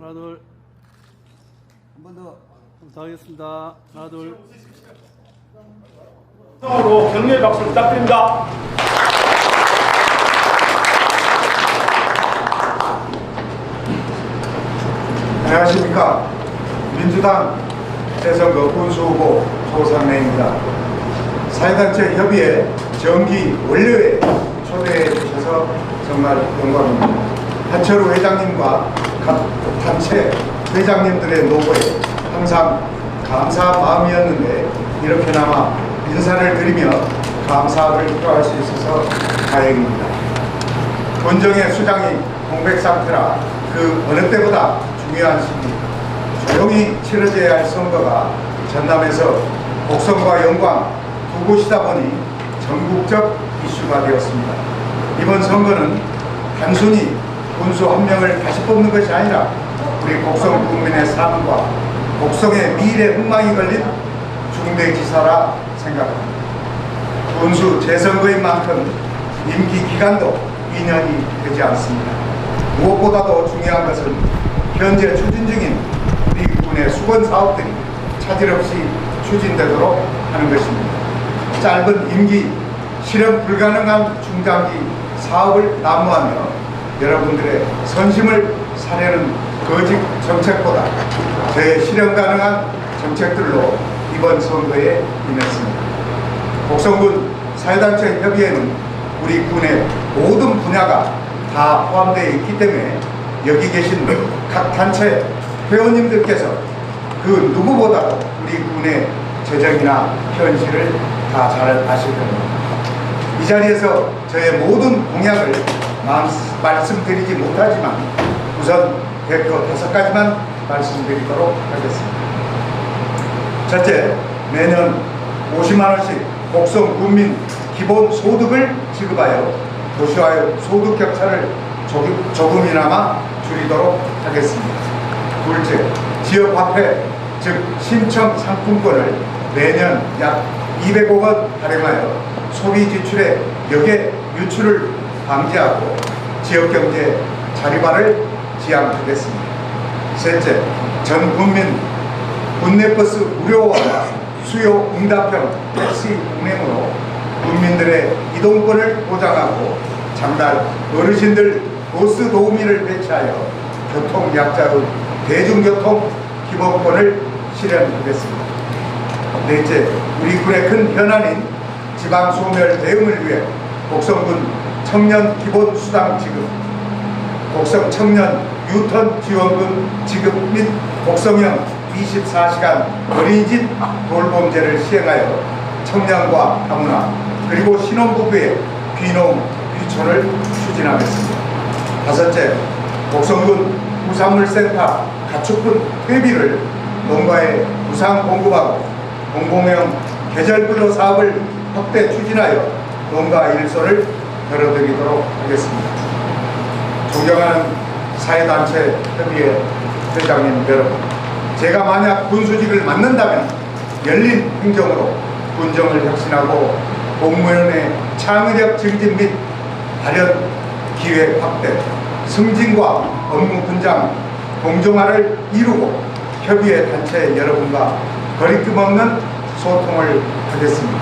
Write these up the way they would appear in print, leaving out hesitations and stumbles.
하나 둘. 한 번 더. 더 하겠습니다. 하나 둘. 으로 격려의 박수 부탁드립니다. 안녕하십니까. 민주당 대선거 군수후보 조상래입니다. 사회단체 협의회 정기 원료회 초대해 주셔서 정말 영광입니다. 한철우 회장님과 각 단체 회장님들의 노고에 항상 감사 마음이었는데 이렇게나마 인사를 드리며 감사를 표할 수 있어서 다행입니다. 본정의 수장이 공백 상태라 그 어느 때보다 중요한 시기, 조용히 치러져야 할 선거가 전남에서 곡성과 영광 두 곳이다 보니 전국적 이슈가 되었습니다. 이번 선거는 단순히 군수 한 명을 다시 뽑는 것이 아니라 우리 곡성 국민의 삶과 곡성의 미래 흥망이 걸린 중대지사라 생각합니다. 군수 재선거인 만큼 임기 기간도 2년이 되지 않습니다. 무엇보다도 중요한 것은 현재 추진 중인 우리 군의 수건 사업들이 차질 없이 추진되도록 하는 것입니다. 짧은 임기, 실현 불가능한 중장기 사업을 난무하며 여러분들의 선심을 사려는 거짓 정책보다 재실현 가능한 정책들로 이번 선거에 임했습니다. 곡성군 사회단체 협의회는 우리 군의 모든 분야가 다 포함되어 있기 때문에 여기 계신 각 단체 회원님들께서 그 누구보다도 우리 군의 재정이나 현실을 다 잘 아실 겁니다. 이 자리에서 저의 모든 공약을 말씀드리지 못하지만 우선 대표 5가지만 말씀드리도록 하겠습니다. 첫째, 매년 50만원씩 곡성 군민 기본소득을 지급하여 도시와의 소득 격차를 조금이나마 줄이도록 하겠습니다. 둘째, 지역화폐 즉 신청 상품권을 매년 약 200억 원 발행하여 소비 지출의 역의 유출을 방지하고 지역경제 자립화를 지향하겠습니다. 셋째, 전 국민 군내버스 무료와 수요 응답형 택시 운행으로 국민들의 이동권을 보장하고 장날 어르신들 버스 도우미를 배치하여 교통약자의 대중교통 기본권을 실현하겠습니다. 넷째, 우리 군의 큰 현안인 지방소멸 대응을 위해 곡성군 청년 기본수당 지급, 곡성 청년 유턴 지원금 지급 및 곡성형 24시간 어린이집 돌봄제를 시행하여 청년과 다문화 그리고 신혼부부의 귀농 귀촌을 추진하겠습니다. 다섯째, 곡성군 부산물센터 가축분 퇴비를 농가에 무상 공급하고 공공형 계절근로 사업을 확대 추진하여 농가 일손을 벌어들이도록 하겠습니다. 존경하는 사회단체 협의회 회장님 여러분, 제가 만약 군수직을 맡는다면 열린 행정으로 군정을 혁신하고 공무원의 창의력 증진 및 발현 기회 확대, 승진과 업무 분장, 공정화를 이루고 협의회 단체 여러분과 거리낌 없는 소통을 하겠습니다.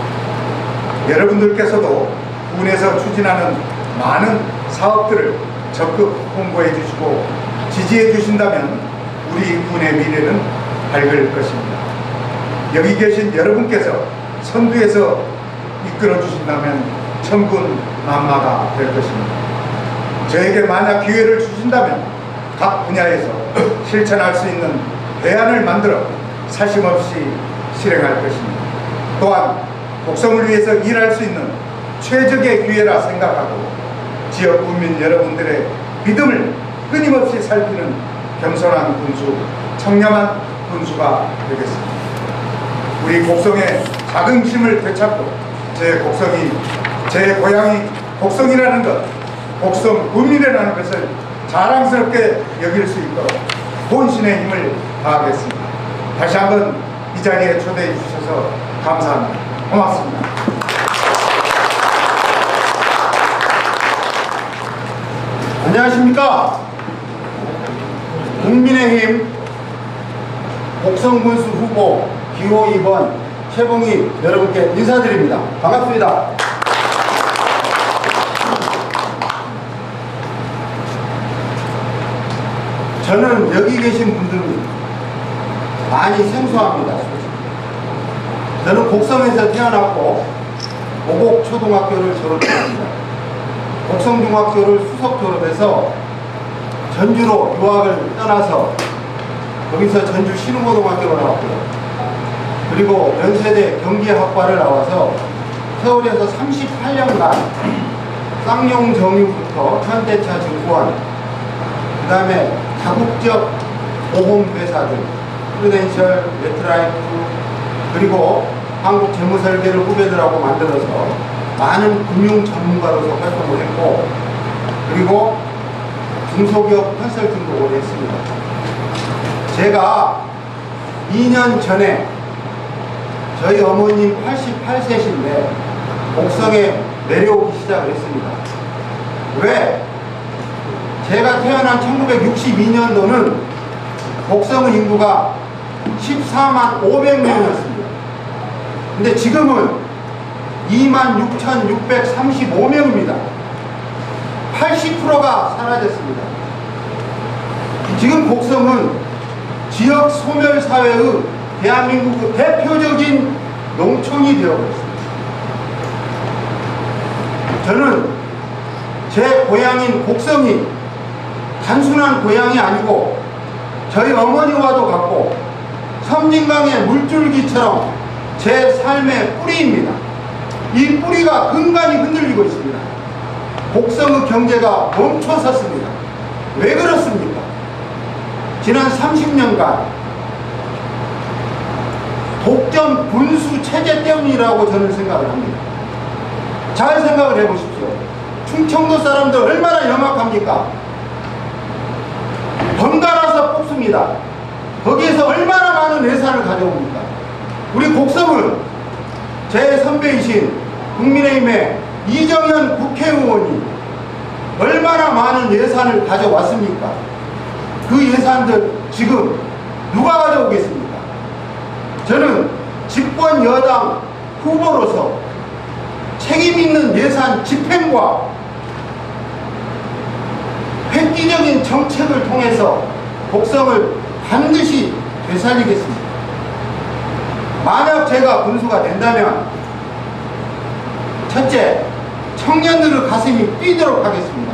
여러분들께서도 군에서 추진하는 많은 사업들을 적극 홍보해 주시고 지지해 주신다면 우리 군의 미래는 밝을 것입니다. 여기 계신 여러분께서 선두에서 이끌어 주신다면 천군만마가 될 것입니다. 저에게 만약 기회를 주신다면 각 분야에서 실천할 수 있는 대안을 만들어 사심없이 실행할 것입니다. 또한 곡성을 위해서 일할 수 있는 최적의 기회라 생각하고 지역 국민 여러분들의 믿음을 끊임없이 살피는 겸손한 군수, 청렴한 군수가 되겠습니다. 우리 곡성의 자긍심을 되찾고 제 곡성이, 제 고향이 곡성이라는 것, 곡성 군민이라는 것을 자랑스럽게 여길 수 있도록 본신의 힘을 다하겠습니다. 다시 한번 이 자리에 초대해 주셔서 감사합니다. 고맙습니다. 안녕하십니까. 국민의힘 곡성군수 후보 기호 2번 최봉희 여러분께 인사드립니다. 반갑습니다. 저는 여기 계신 분들은 많이 생소합니다. 저는 곡성에서 태어났고 오곡초등학교를 졸업했습니다. 곡성중학교를 수석 졸업해서 전주로 유학을 떠나서 거기서 전주 신흥고등학교를 나왔고요. 그리고 연세대 경기학과를 나와서 서울에서 38년간 쌍용정유부터 현대차 증권, 그 다음에 다국적 보험회사들, 프루덴셜, 메트라이프, 그리고 한국재무설계를 후배들하고 만들어서 많은 금융 전문가로서 활동을 했고, 그리고 중소기업 컨설팅도 오래 했습니다. 제가 2년 전에 저희 어머님 88세신데 곡성에 내려오기 시작을 했습니다. 왜? 제가 태어난 1962년도는 곡성의 인구가 14만 500명이었습니다. 근데 지금은 26,635명입니다. 80%가 사라졌습니다. 지금 곡성은 지역 소멸사회의 대한민국의 대표적인 농촌이 되어버렸습니다. 저는 제 고향인 곡성이 단순한 고향이 아니고 저희 어머니와도 같고 섬진강의 물줄기처럼 제 삶의 뿌리입니다. 이 뿌리가 근간이 흔들리고 있습니다. 곡성의 경제가 멈춰섰습니다. 왜 그렇습니까? 지난 30년간 독점 군수 체제 때문이라고 저는 생각을 합니다. 잘 생각을 해보십시오. 충청도 사람들 얼마나 영악합니까? 번갈아서 뽑습니다. 거기에서 얼마나 많은 예산을 가져옵니까? 우리 곡성은 제 선배이신 국민의힘의 이정현 국회의원이 얼마나 많은 예산을 가져왔습니까? 그 예산들 지금 누가 가져오겠습니까? 저는 집권 여당 후보로서 책임있는 예산 집행과 획기적인 정책을 통해서 곡성을 반드시 되살리겠습니다. 만약 제가 군수가 된다면 첫째, 청년들의 가슴이 뛰도록 하겠습니다.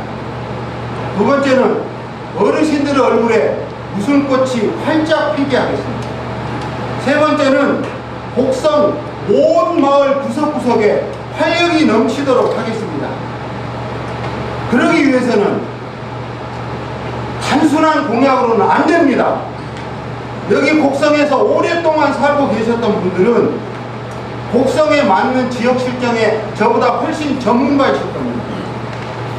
두 번째는 어르신들의 얼굴에 웃음꽃이 활짝 피게 하겠습니다. 세 번째는 곡성 온 마을 구석구석에 활력이 넘치도록 하겠습니다. 그러기 위해서는 단순한 공약으로는 안 됩니다. 여기 곡성에서 오랫동안 살고 계셨던 분들은 곡성에 맞는 지역 실정에 저보다 훨씬 전문가이실 겁니다.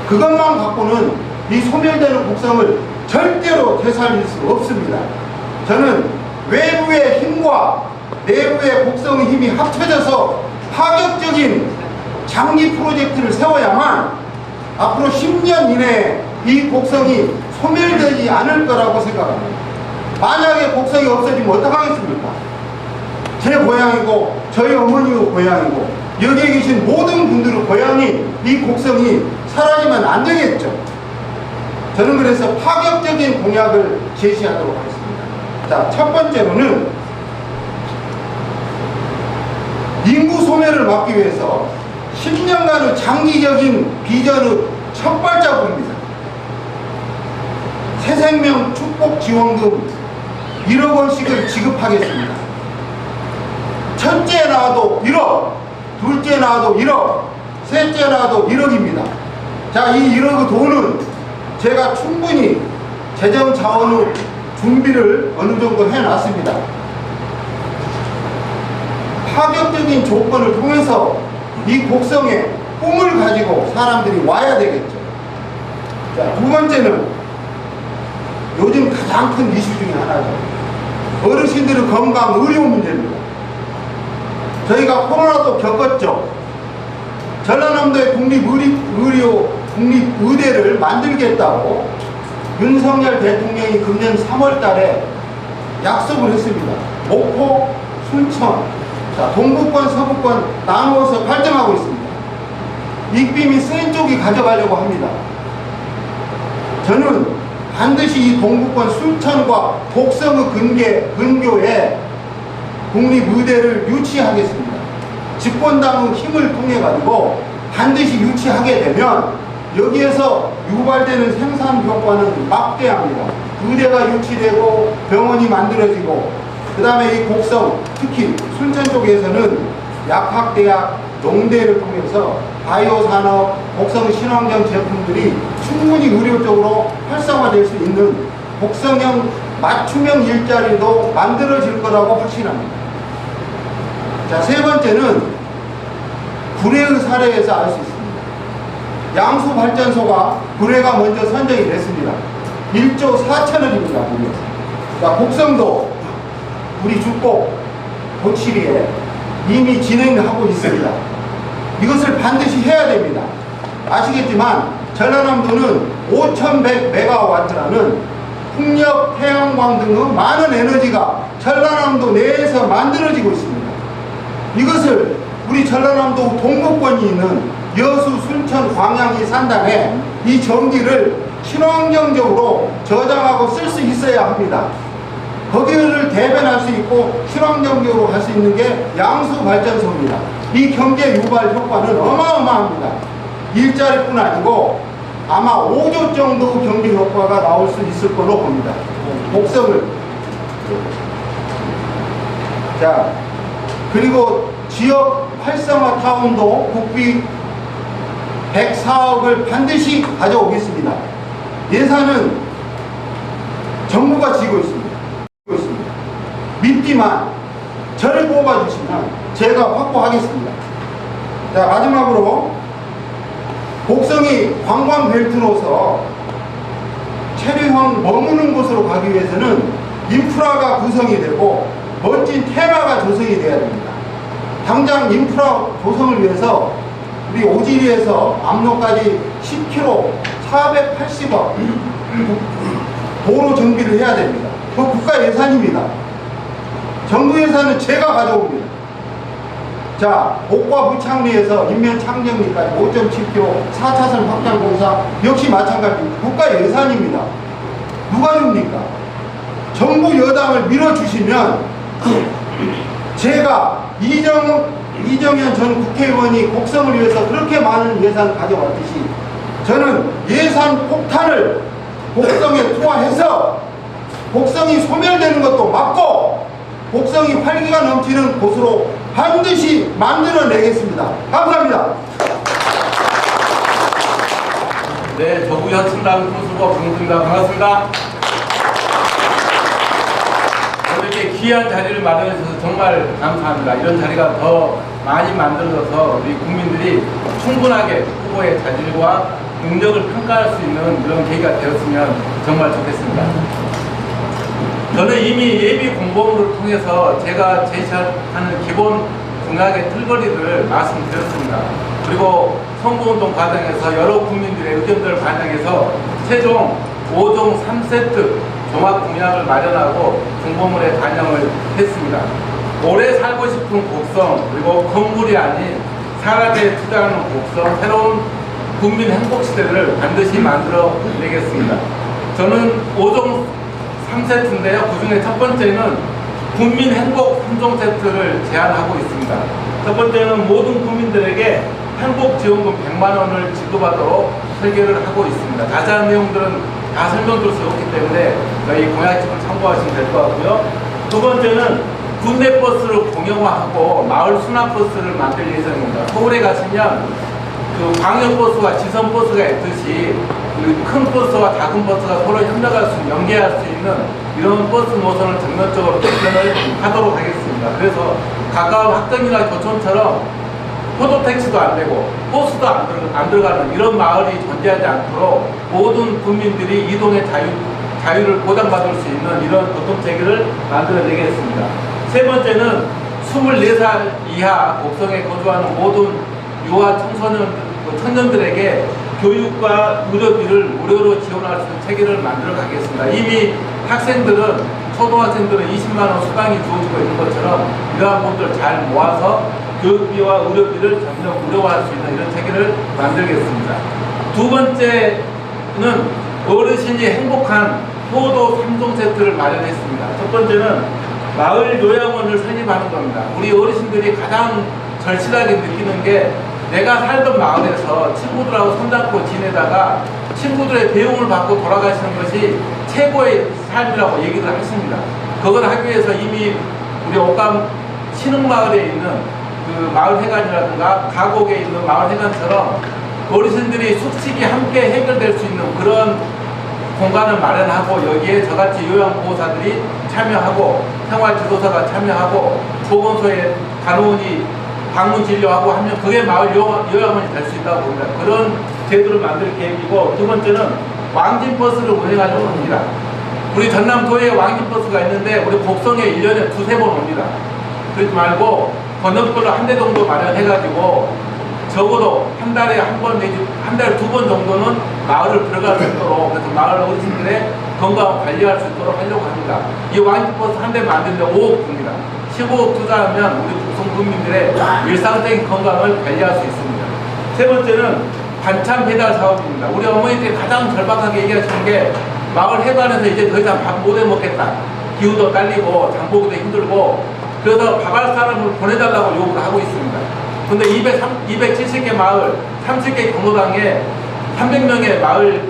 그것만 갖고는 이 소멸되는 곡성을 절대로 되살릴 수 없습니다. 저는 외부의 힘과 내부의 곡성의 힘이 합쳐져서 파격적인 장기 프로젝트를 세워야만 앞으로 10년 이내에 이 곡성이 소멸되지 않을 거라고 생각합니다. 만약에 곡성이 없어지면 어떡하겠습니까? 제 고향이고 저희 어머니의 고향이고 여기에 계신 모든 분들의 고향이 이 곡성이 사라지면 안 되겠죠. 저는 그래서 파격적인 공약을 제시하도록 하겠습니다. 자, 첫 번째로는 인구 소멸을 막기 위해서 10년간의 장기적인 비전의 첫 발자국입니다. 새생명 축복 지원금 1억 원씩을 지급하겠습니다. 첫째 낳아도 1억, 둘째 낳아도 1억, 셋째 낳아도 1억입니다. 자, 이 1억의 돈은 제가 충분히 재정 자원의 준비를 어느 정도 해놨습니다. 파격적인 조건을 통해서 이 곡성에 꿈을 가지고 사람들이 와야 되겠죠. 자, 두 번째는 요즘 가장 큰 이슈 중에 하나죠. 어르신들의 건강, 의료 문제입니다. 저희가 코로나도 겪었죠. 전라남도에 국립의대를 만들겠다고 윤석열 대통령이 금년 3월 달에 약속을 했습니다. 목포, 순천, 자, 동부권, 서부권 나누어서 발전하고 있습니다. 익빔이 센 쪽이 가져가려고 합니다. 저는 반드시 이 동부권 순천과 곡성의 근교에 국립의대를 유치하겠습니다. 집권당의 힘을 통해 가지고 반드시 유치하게 되면 여기에서 유발되는 생산 효과는 막대합니다. 의대가 유치되고 병원이 만들어지고, 그 다음에 이 곡성, 특히 순천 쪽에서는 약학대학, 농대를 통해서 바이오 산업, 곡성 친환경 제품들이 충분히 의료적으로 활성화될 수 있는 곡성형 맞춤형 일자리도 만들어질 거라고 확신합니다. 자, 세 번째는 구례의 사례에서 알 수 있습니다. 양수발전소가 구례가 먼저 선정이 됐습니다. 1조 4천억입니다. 자, 곡성도 우리 주꼭 고치리에 이미 진행하고 있습니다. 이것을 반드시 해야 됩니다. 아시겠지만 전라남도는 5100메가와트라는 풍력, 태양광 등의 많은 에너지가 전라남도 내에서 만들어지고 있습니다. 이것을 우리 전라남도 동부권이 있는 여수, 순천, 광양이 산단에 이 전기를 친환경적으로 저장하고 쓸 수 있어야 합니다. 거기를 대변할 수 있고 친환경적으로 할 수 있는 게 양수발전소입니다. 이 경제 유발 효과는 어마어마합니다. 일자리뿐 아니고 아마 5조 정도 경제 효과가 나올 수 있을 걸로 봅니다. 곡성을. 자, 그리고 지역 활성화 타운도 국비 104억을 반드시 가져오겠습니다. 예산은 정부가 지고 있습니다. 믿기만 저를 뽑아주시면 제가 확보하겠습니다. 자, 마지막으로 곡성이 관광벨트로서 체류형 머무는 곳으로 가기 위해서는 인프라가 구성이 되고 멋진 테마가 조성이 돼야 됩니다. 당장 인프라 조성을 위해서 우리 오지리에서 압록까지 10km 480억 도로 정비를 해야 됩니다. 그 국가 예산입니다. 정부 예산은 제가 가져옵니다. 자, 옥과 부창리에서 인면 창정리까지 5.7km 4차선 확장 공사 역시 마찬가지입니다. 국가 예산입니다. 누가 줍니까? 정부 여당을 밀어주시면 제가 이정현 전 국회의원이 곡성을 위해서 그렇게 많은 예산을 가져왔듯이 저는 예산 폭탄을 곡성에 투하해서 곡성이 소멸되는 것도 막고 곡성이 활기가 넘치는 곳으로 반드시 만들어내겠습니다. 감사합니다. 네, 저구현충당 군수고 강수입니다. 반갑습니다. 이렇게 귀한 자리를 마련해 주셔서 정말 감사합니다. 이런 자리가 더 많이 만들어져서 우리 국민들이 충분하게 후보의 자질과 능력을 평가할 수 있는 이런 계기가 되었으면 정말 좋겠습니다. 저는 이미 예비 공보물을 통해서 제가 제시하는 기본 공약의 틀거리들을 말씀드렸습니다. 그리고 선거운동 과정에서 여러 국민들의 의견들을 반영해서 최종 5종 3세트 종합 공약을 마련하고 공보물에 반영을 했습니다. 오래 살고 싶은 곡성, 그리고 건물이 아닌 산업에 투자하는 곡성, 새로운 국민 행복시대를 반드시 만들어 내겠습니다. 저는 5종 3세트인데요. 그 중에 첫 번째는 국민 행복 3종 세트를 제안하고 있습니다. 첫 번째는 모든 국민들에게 행복지원금 100만 원을 지급하도록 설계를 하고 있습니다. 자세한 내용들은 다 설명드릴 수 없기 때문에 저희 공약집을 참고하시면 될 것 같고요. 두 번째는 군대 버스를 공영화하고 마을 순환버스를 만들 예정입니다. 서울에 가시면 그 광역버스와 지선버스가 있듯이 큰 버스와 작은 버스가 서로 협력할 수, 연계할 수 있는 이런 버스 노선을 전면적으로 개편을 하도록 하겠습니다. 그래서 가까운 학교이나 교촌처럼 포도택시도 안 되고 버스도 안 들어가는 이런 마을이 존재하지 않도록 모든 국민들이 이동의 자유를 보장받을 수 있는 이런 교통체계를 만들어내겠습니다. 세 번째는 24살 이하 곡성에 거주하는 모든 유아 청년들에게 교육과 의료비를 무료로 지원할 수 있는 체계를 만들어 가겠습니다. 이미 학생들은 초등학생들은 20만 원 수당이 주어지고 있는 것처럼 이러한 부분들을 잘 모아서 교육비와 의료비를 점점 무료화할 수 있는 이런 체계를 만들겠습니다. 두 번째는 어르신이 행복한 효도 3종 세트를 마련했습니다. 첫 번째는 마을 요양원을 설립하는 겁니다. 우리 어르신들이 가장 절실하게 느끼는 게 내가 살던 마을에서 친구들하고 손잡고 지내다가 친구들의 배움을 받고 돌아가시는 것이 최고의 삶이라고 얘기를 하십니다. 그걸 하기 위해서 이미 우리 옥감 신흥마을에 있는 그 마을회관이라든가 가곡에 있는 마을회관처럼 어르신들이 숙식이 함께 해결될 수 있는 그런 공간을 마련하고 여기에 저같이 요양보호사들이 참여하고 생활지도사가 참여하고 보건소에 간호원이 방문 진료하고 하면 그게 마을 요양원이 될 수 있다고 봅니다. 그런 제도를 만들 계획이고, 두 번째는 왕진버스를 운행하려고 합니다. 우리 전남도에 왕진버스가 있는데 우리 곡성에 1년에 2~3번 옵니다. 그러지 말고 번역별로 한 대 정도 마련해가지고 적어도 한 달에 한 번 내지 한 달에 2번 정도는 마을을 들어갈 수 있도록, 그래서 마을 어르신들의 건강을 관리할 수 있도록 하려고 합니다. 이 왕진버스 한 대 만드는데 5억 듭니다. 15억 투자하면 우리 곡성 국민들의 일상적인 건강을 관리할 수 있습니다. 세 번째는 반찬 배달 사업입니다. 우리 어머니들이 가장 절박하게 얘기하시는 게 마을 해관에서 이제 더 이상 밥 못 해 먹겠다. 기후도 딸리고 장보기도 힘들고 그래서 밥할 사람을 보내달라고 요구를 하고 있습니다. 근데 270개 마을, 30개 경로당에 300명의 마을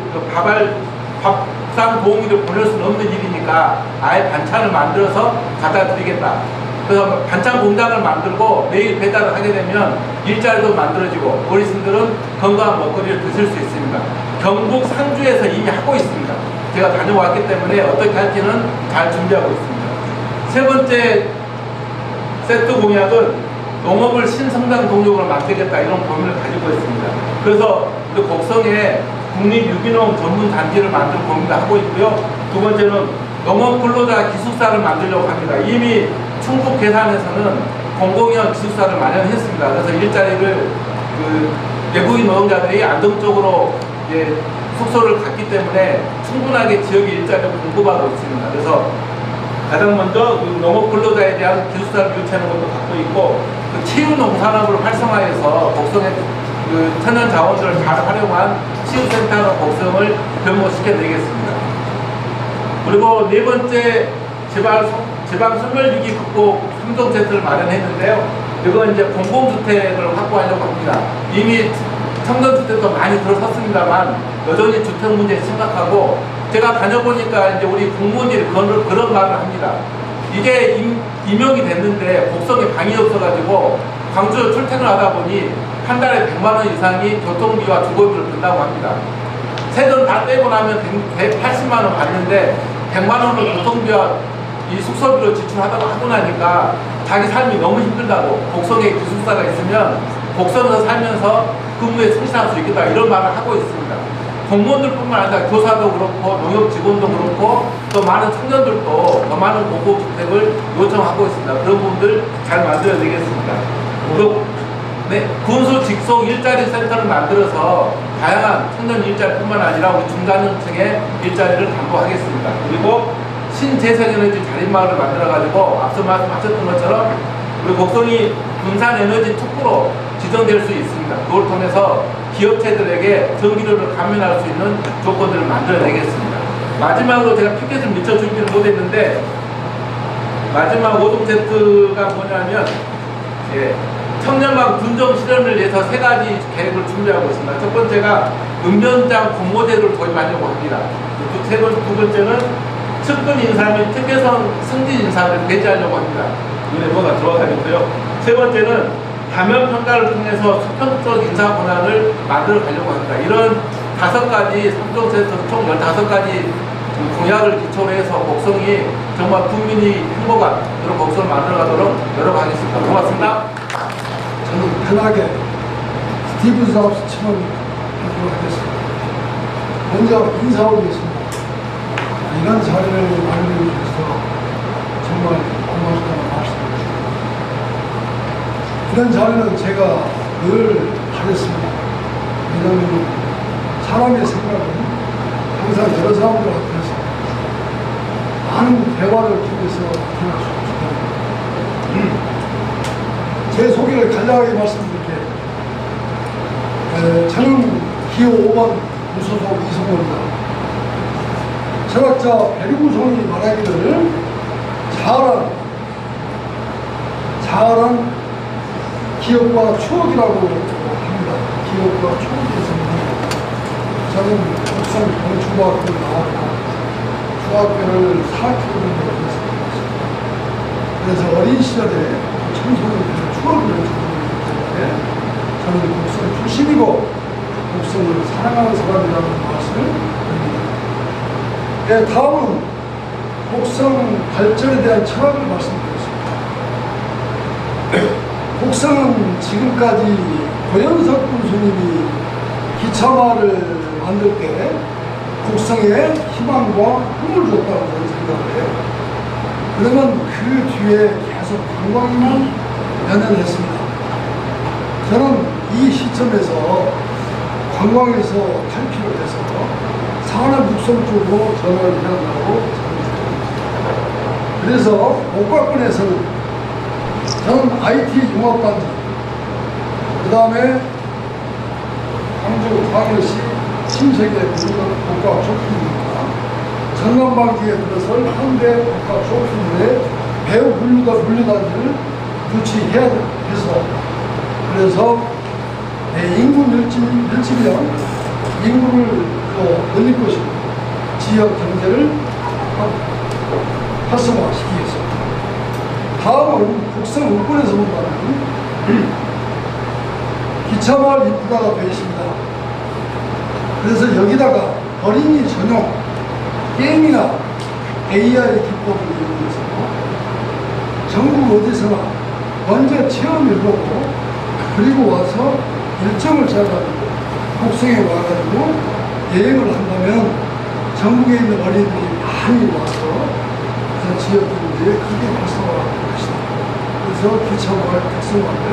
밥상 도우미를 보낼 수는 없는 일이니까 아예 반찬을 만들어서 갖다 드리겠다. 그래서 반찬 공장을 만들고 매일 배달을 하게 되면 일자리도 만들어지고 어르신들은 건강한 먹거리를 드실 수 있습니다. 경북 상주에서 이미 하고 있습니다. 제가 다녀왔기 때문에 어떻게 할지는 잘 준비하고 있습니다. 세 번째 세트 공약은 농업을 신성장 동력으로 만들겠다, 이런 고민을 가지고 있습니다. 그래서 우리 곡성에 국립유기농 전문 단지를 만들 고민을 하고 있고요. 두 번째는 농업 근로자 기숙사를 만들려고 합니다. 이미 충북 괴산에서는 공공형 기숙사를 마련했습니다. 그래서 일자리를 외국인 노동자들이 안정적으로 이제 숙소를 갖기 때문에 충분하게 지역에 일자리를 공급하고 있습니다. 그래서 가장 먼저 농업 근로자에 대한 기숙사를 유치하는 것도 갖고 있고, 치유농산업을 활성화해서 곡성의 천연 자원들을 잘 활용한 치유센터로 곡성을 변모시켜내겠습니다. 그리고 네 번째 지방 소멸위기 극복 3종 세트를 마련했는데요. 이건 이제 공공주택을 확보하려고 합니다. 이미 청년주택도 많이 들어섰습니다만 여전히 주택 문제 심각하고, 제가 다녀보니까 이제 우리 공무원들이 그런 말을 합니다. 이게 임용이 됐는데 곡성에 방이 없어가지고 광주에 출퇴근을 하다 보니 한 달에 100만 원 이상이 교통비와 주거비를 든다고 합니다. 세금 다 떼고 나면 180만 원 받는데 100만 원을 교통비와 이 숙소비로 지출하다고 하고 나니까 자기 삶이 너무 힘들다고, 곡성에 기숙사가 있으면 곡성에서 살면서 근무에 성실할 수 있겠다, 이런 말을 하고 있습니다. 공무원들뿐만 아니라 교사도 그렇고 농협 직원도 그렇고 또 많은 청년들도 더 많은 공공주택을 요청하고 있습니다. 그런 부분들 잘 만들어야 되겠습니다. 그리고 군수 직속 일자리 센터를 만들어서 다양한 청년 일자리뿐만 아니라 우리 중장년층의 일자리를 담보하겠습니다. 그리고 신재생에너지 자립마을을 만들어가지고 앞서 말씀하셨던 것처럼 우리 곡성이 분산에너지 특구로 지정될 수 있습니다. 그걸 통해서 기업체들에게 전기료를 감면할 수 있는 조건들을 만들어내겠습니다. 마지막으로 제가 피켓을 미처 준비를 못했는데, 마지막 5종 세트가 뭐냐면 청년망 분점 실현을 위해서 3가지 계획을 준비하고 있습니다. 첫 번째가 읍면장 공모제를 도입하려고 합니다. 두 번째는 측근 인사 및 특혜성 승진 인사를 배제하려고 합니다. 눈에 뭐가 들어가겠고요. 세 번째는 다면 평가를 통해서 수평적 인사 권한을 만들어 가려고 합니다. 이런 5가지 3종 세트 총 15가지 공약을 기초로 해서 곡성이 정말 국민이 행복한 그런 곡성을 만들어 가도록 노력하겠습니다. 고맙습니다. 저는 편하게 스티브 잡스처럼 하도록 하겠습니다. 먼저 인사드리겠습니다. 이런 자리를 마련해 주셔서 정말 고맙다는 말씀드립니다. 이런 자리는 제가 늘 하겠습니다. 왜냐하면 사람의 생각은 항상 여러 사람들 앞에서 많은 대화를 통해서 나타날 수 있습니다. 제 소개를 간략하게 말씀드릴게요. 저는 기호 5번 무소속 이성호입니다. 철학자 베르구송이 말하기를 자아란 기억과 추억이라고 합니다. 기억과 추억이 있습니다. 저는 국산 공중학교를 나왔고 중학교를 4km 했습니다. 그래서 어린 시절에 청소년 추억을 전하기 때문에 저는 국선 출신이고 국선을 사랑하는 사람이라는 말씀을 드립니다. 네, 다음은 곡성 발전에 대한 철학을 말씀드리겠습니다. 곡성은 지금까지 고현석 군수님이 기차마을 만들 때 곡성에 희망과 꿈을 줬다고 저는 생각을 해요. 그러면 그 뒤에 계속 관광만 연연했습니다. 저는 이 시점에서 관광에서 탈피를 해서 산업 육성 쪽으로 전환을 해나가고 그래서 목각군에서는 저는 IT 융합단지, 그 다음에 광주 광역시 신세계 복합 쇼핑입니다. 전남방지에 들어설 현대 복합 쇼핑의 배우 물류단지를 유치해야 해서 그래서 인구 밀집형 인구를 늘릴 것이고 지역 경제를 활성화시키겠습니다. 다음은 곡성 운권에서 본다면 기차마을 입구가 되어 있습니다. 그래서 여기다가 어린이 전용 게임이나 AI 기법을 이용해서 전국 어디서나 먼저 체험을 보고 그리고 와서 일정을 잡아가지고 곡성에 와가지고 여행을 한다면 전국에 있는 어린이들이 많이 와서 지역 경제에 크게 활성화할 것이다. 그래서 기차마을 특성화를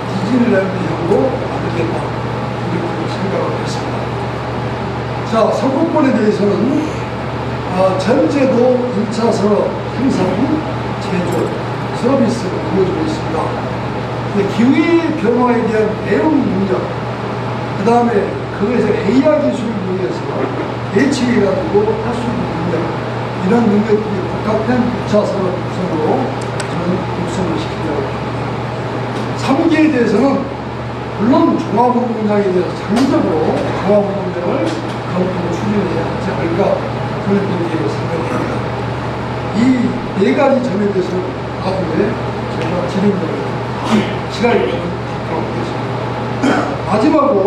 디즈니랜드형으로 만들겠다. 이렇게 생각을 했습니다. 자, 상품권에 대해서는 전제도 1차 산업 생산, 제조, 서비스를 이루어지고 있습니다. 기후의 변화에 대한 대응 능력, 그 다음에 그것에서 AI 기술을 이용해서 예측해가지고 할 수 있는 능력, 이런 능력들이 복합된 6차 산업 구성으로 저는 육성을 시키려고 합니다. 3기에 대해서는 물론 종합운동장에 대해서 장기적으로 종합운동장을 검토 추진해야 하지 않을까 그렇게 생각합니다. 이 네 가지 점에 대해서는 나중에 제가 질의를 시간이 갖도록 하겠습니다. 마지막으로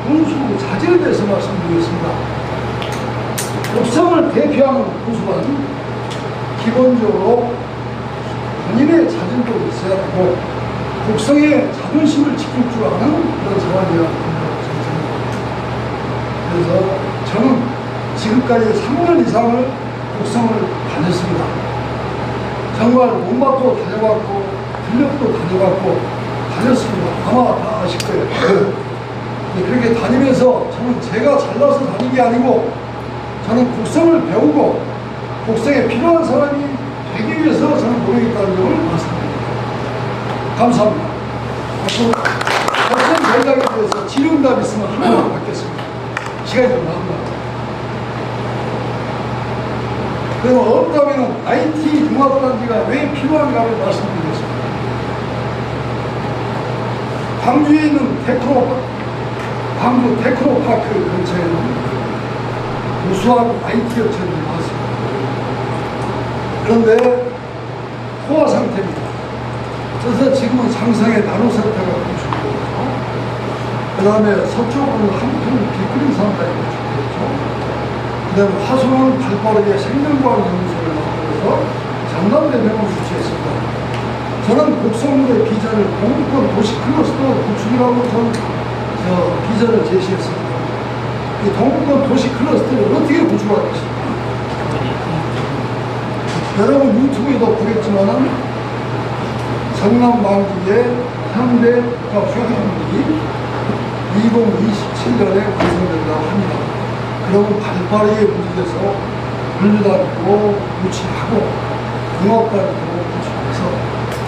군수 자질에 대해서 말씀드리겠습니다. 곡성을 대표하는 군수는 기본적으로 본인의 자질도 있어야 되고 곡성의 자존심을 지킬 줄 아는 그런 사람이어야 한다고 생각합니다. 그래서 저는 지금까지 3년 이상을 곡성을 다녔습니다. 정말 몸밭도 다녀봤고 들녘도 다녀봤고 다녔습니다. 아마 다 아실 거예요. 그렇게 다니면서 저는 제가 잘나서 다닌 게 아니고 저는 곡성을 배우고 곡성에 필요한 사람이 되기 위해서 저는 노력했다는 점을 말씀드립니다. 감사합니다. 앞으로 곡성 전략에 대해서 질의응답 있으면 하나만 받겠습니다. 시간이 좀 남습니다. 그럼 없다면 IT 융합단지가 왜 필요한가를 말씀드리겠습니다. 광주에 있는 광주 테크노파크 근처에는 우수한 IT 업체들이 많습니다. 그런데 포화 상태입니다. 그래서 지금은 상상의 나노센터가 건축되고 그 다음에 서쪽으로는 한편 빅그린 산다이 건축되었죠. 그 다음에 화성은 발빠르게 생명과학 연구소를 만들어서 전남대병을 유치했습니다. 저는 곡성의 비전을 동북권 도시 클러스터 구축이라고 저는 비전을 제시했습니다. 이 동북권 도시 클러스터를 어떻게 구축할 것인가? 여러분 유튜브에도 보겠지만은 성남 방지의 현대 복합 쇼핑몰이 2027년에 완성된다고 합니다. 그러면 발빠르게 움직여서 물류단도 유치하고 농업단도 구축해서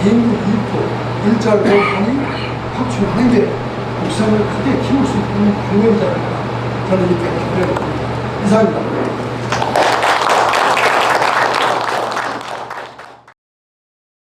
인구 2% 일자리 많이 확충하는 게 국산을 크게 키울 수 있는 방법이지 않을까 저는 이렇게 기대합니다. 이상입니다.